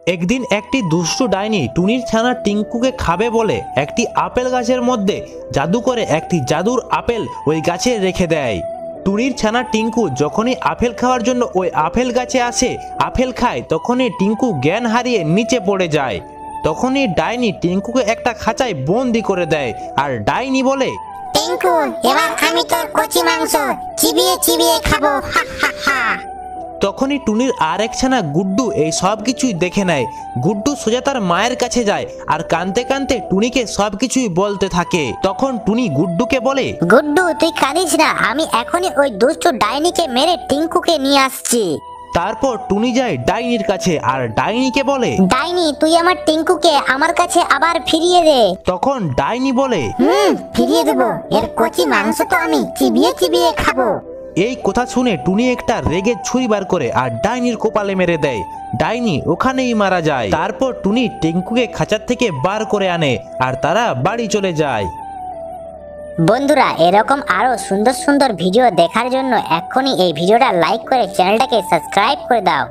একদিন একটি দুষ্টু ডাইনি টুনির ছানা টিঙ্কুকে খাবে বলে একটি আপেল গাছের মধ্যে জাদু করে একটি জাদুর আপেল ওই গাছে রেখে দেয়। টুনির ছানা টিঙ্কু যখনই আপেল খাওয়ার জন্য ওই আপেল গাছে আসে, আপেল খায়, তখনই টিঙ্কু জ্ঞান হারিয়ে নিচে পড়ে যায়। তখনই ডাইনি টিঙ্কুকে একটা খাঁচায় বন্দি করে দেয় আর ডাইনি বলে, টিঙ্কু, এবার আমি তোর কচি মাংস চিবিয়ে চিবিয়ে খাবো, হা হা হা। তখনই টুনির আর এক ছানা গুড্ডু এই সব কিছুই দেখে নেয়। গুড্ডু সোজা তার মায়ের কাছে যায় আর কাঁদতে কাঁদতে টুনিকে সব কিছুই বলতে থাকে। তখন টুনি গুড্ডুকে বলে, গুড্ডু, তুই কাঁদিস না, আমি এখনই ওই দুষ্ট ডাইনিকে মেরে টিঙ্কুকে নিয়ে আসছি। তারপর টুনি যায় ডাইনির কাছে আর ডাইনিকে বলে, ডাইনি, তুই আমার টিঙ্কুকে আমার কাছে আবার ফিরিয়ে দে। তখন ডাইনি বলে, ফিরিয়ে দেবো, এর কচি মাংস তো আমি চিবিয়ে চিবিয়ে খাবো। এই কথা শুনে টুনি একটা রেগে ছুরি বার করে আর ডাইনির কপালে মেরে দেয়। ডাইনি ওখানেই মারা যায়। তারপর টুনি টিঙ্কুকে খাঁচার থেকে বার করে আনে আর তারা বাড়ি চলে যায়। বন্ধুরা, এরকম আরো সুন্দর সুন্দর ভিডিও দেখার জন্য এক্ষুনি এই ভিডিওটা লাইক করে চ্যানেলটাকে সাবস্ক্রাইব করে দাও।